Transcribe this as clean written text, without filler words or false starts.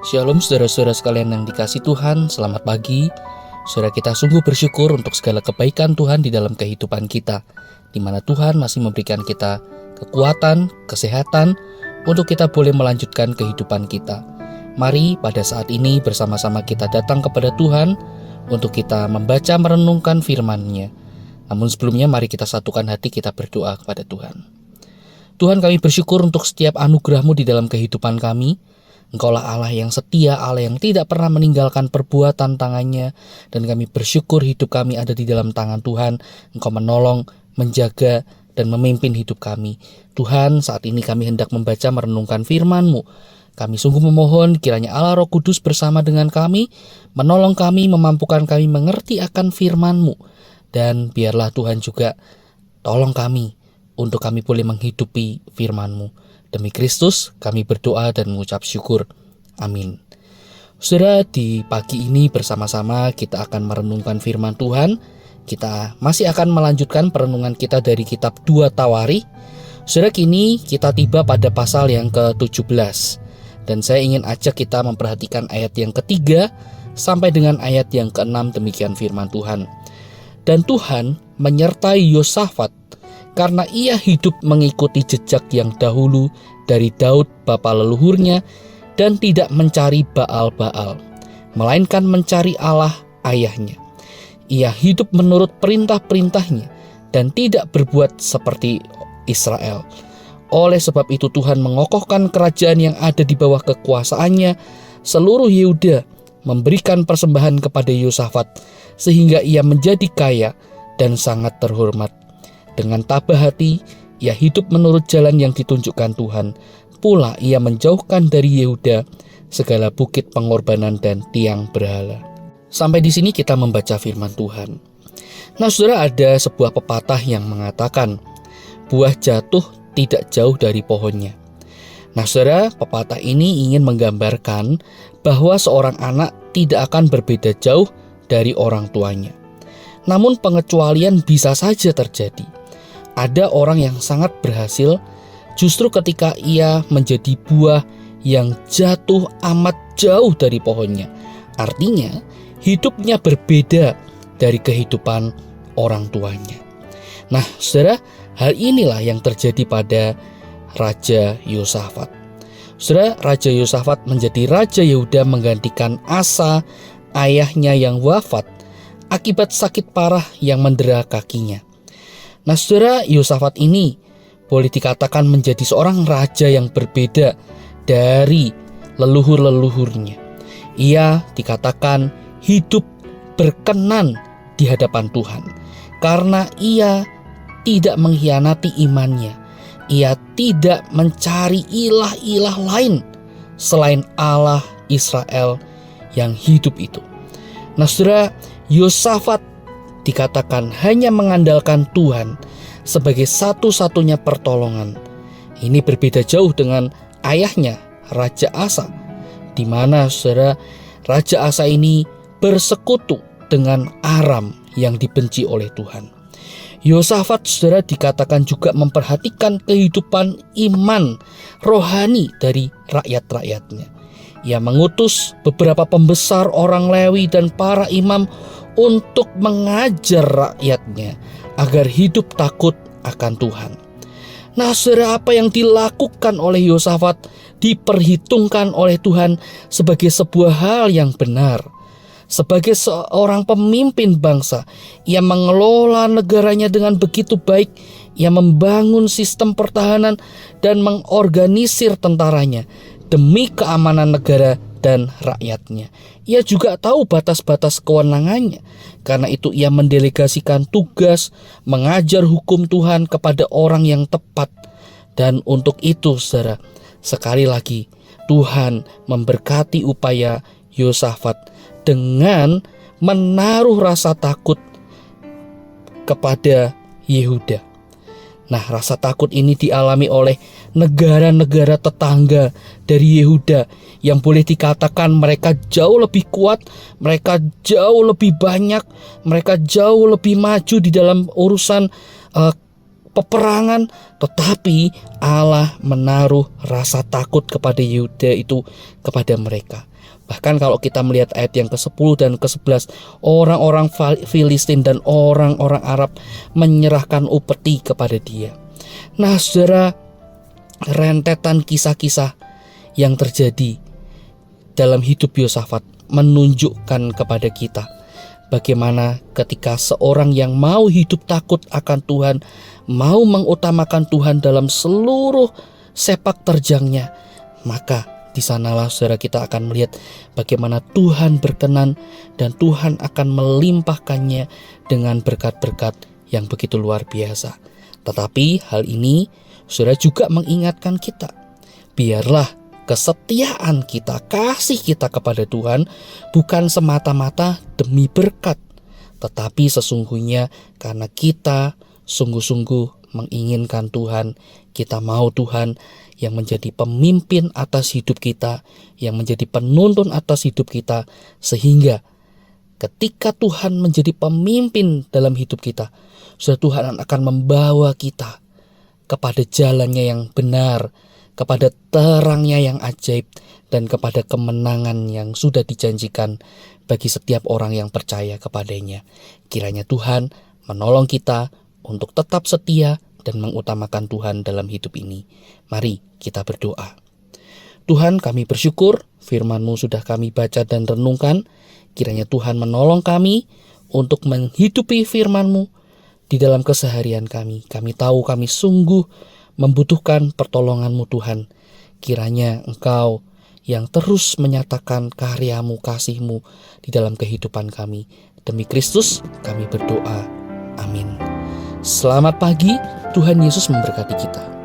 Shalom saudara-saudara sekalian yang dikasihi Tuhan, selamat pagi. Saudara, kita sungguh bersyukur untuk segala kebaikan Tuhan di dalam kehidupan kita, di mana Tuhan masih memberikan kita kekuatan, kesehatan, untuk kita boleh melanjutkan kehidupan kita. Mari pada saat ini bersama-sama kita datang kepada Tuhan untuk kita membaca merenungkan firman-Nya. Namun sebelumnya mari kita satukan hati, kita berdoa kepada Tuhan. Tuhan, kami bersyukur untuk setiap anugerah-Mu di dalam kehidupan kami. Engkaulah Allah yang setia, Allah yang tidak pernah meninggalkan perbuatan tangannya, dan kami bersyukur hidup kami ada di dalam tangan Tuhan. Engkau menolong, menjaga, dan memimpin hidup kami. Tuhan, saat ini kami hendak membaca merenungkan firman-Mu. Kami sungguh memohon kiranya Allah Roh Kudus bersama dengan kami, menolong kami, memampukan kami mengerti akan firman-Mu. Dan biarlah Tuhan juga tolong kami untuk kami boleh menghidupi firman-Mu. Demi Kristus kami berdoa dan mengucap syukur. Amin. Saudara, di pagi ini bersama-sama kita akan merenungkan firman Tuhan. Kita masih akan melanjutkan perenungan kita dari kitab 2 Tawarikh. Saudara, kini kita tiba pada pasal yang ke-17. Dan saya ingin ajak kita memperhatikan ayat yang ketiga sampai dengan ayat yang ke-6, demikian firman Tuhan. Dan Tuhan menyertai Yosafat karena ia hidup mengikuti jejak yang dahulu dari Daud bapa leluhurnya, dan tidak mencari Baal-Baal, melainkan mencari Allah ayahnya. Ia hidup menurut perintah-perintahnya dan tidak berbuat seperti Israel. Oleh sebab itu Tuhan mengokohkan kerajaan yang ada di bawah kekuasaannya. Seluruh Yehuda memberikan persembahan kepada Yosafat, sehingga ia menjadi kaya dan sangat terhormat. Dengan tabah hati, ia hidup menurut jalan yang ditunjukkan Tuhan. Pula ia menjauhkan dari Yehuda segala bukit pengorbanan dan tiang berhala. Sampai di sini kita membaca firman Tuhan. Nah, saudara, ada sebuah pepatah yang mengatakan, buah jatuh tidak jauh dari pohonnya. Nah, saudara, pepatah ini ingin menggambarkan bahwa seorang anak tidak akan berbeda jauh dari orang tuanya. Namun pengecualian bisa saja terjadi. Ada orang yang sangat berhasil justru ketika ia menjadi buah yang jatuh amat jauh dari pohonnya. Artinya hidupnya berbeda dari kehidupan orang tuanya. Nah, saudara, hal inilah yang terjadi pada Raja Yosafat. Saudara, Raja Yosafat menjadi Raja Yehuda menggantikan Asa, ayahnya yang wafat akibat sakit parah yang mendera kakinya. Nah, saudara, Yosafat ini boleh dikatakan menjadi seorang raja yang berbeda dari leluhur-leluhurnya. Ia dikatakan hidup berkenan di hadapan Tuhan karena ia tidak mengkhianati imannya. Ia tidak mencari ilah-ilah lain selain Allah Israel yang hidup itu. Nah, saudara, Yosafat dikatakan hanya mengandalkan Tuhan sebagai satu-satunya pertolongan. Ini berbeda jauh dengan ayahnya, Raja Asa, di mana saudara, Raja Asa ini bersekutu dengan Aram yang dibenci oleh Tuhan. Yosafat, saudara, dikatakan juga memperhatikan kehidupan iman rohani dari rakyat-rakyatnya. Ia mengutus beberapa pembesar orang Lewi dan para imam untuk mengajar rakyatnya agar hidup takut akan Tuhan. Nah, saudara, apa yang dilakukan oleh Yosafat diperhitungkan oleh Tuhan sebagai sebuah hal yang benar. Sebagai seorang pemimpin bangsa, ia mengelola negaranya dengan begitu baik. Ia membangun sistem pertahanan dan mengorganisir tentaranya demi keamanan negara dan rakyatnya. Ia juga tahu batas-batas kewenangannya. Karena itu ia mendelegasikan tugas mengajar hukum Tuhan kepada orang yang tepat. Dan untuk itu, saudara, sekali lagi Tuhan memberkati upaya Yosafat dengan menaruh rasa takut kepada Yehuda. Nah, rasa takut ini dialami oleh negara-negara tetangga dari Yehuda yang boleh dikatakan mereka jauh lebih kuat, mereka jauh lebih banyak, mereka jauh lebih maju di dalam urusan peperangan, tetapi Allah menaruh rasa takut kepada Yehuda itu kepada mereka. Bahkan kalau kita melihat ayat yang ke-10 dan ke-11, orang-orang Filistin dan orang-orang Arab menyerahkan upeti kepada dia. Nah saudara, rentetan kisah-kisah yang terjadi dalam hidup Yosafat menunjukkan kepada kita bagaimana ketika seorang yang mau hidup takut akan Tuhan, mau mengutamakan Tuhan dalam seluruh sepak terjangnya, maka di sanalah saudara kita akan melihat bagaimana Tuhan berkenan dan Tuhan akan melimpahkannya dengan berkat-berkat yang begitu luar biasa. Tetapi hal ini saudara juga mengingatkan kita, biarlah kesetiaan kita, kasih kita kepada Tuhan bukan semata-mata demi berkat, tetapi sesungguhnya karena kita sungguh-sungguh menginginkan Tuhan, kita mau Tuhan yang menjadi pemimpin atas hidup kita, yang menjadi penuntun atas hidup kita, sehingga ketika Tuhan menjadi pemimpin dalam hidup kita, Tuhan akan membawa kita kepada jalannya yang benar, kepada terangnya yang ajaib, dan kepada kemenangan yang sudah dijanjikan bagi setiap orang yang percaya kepadanya. Kiranya Tuhan menolong kita untuk tetap setia dan mengutamakan Tuhan dalam hidup ini. Mari kita berdoa. Tuhan, kami bersyukur firman-Mu sudah kami baca dan renungkan. Kiranya Tuhan menolong kami untuk menghidupi firman-Mu di dalam keseharian kami. Kami tahu kami sungguh membutuhkan pertolongan-Mu Tuhan. Kiranya Engkau yang terus menyatakan karya-Mu, kasih-Mu di dalam kehidupan kami. Demi Kristus kami berdoa. Amin. Selamat pagi, Tuhan Yesus memberkati kita.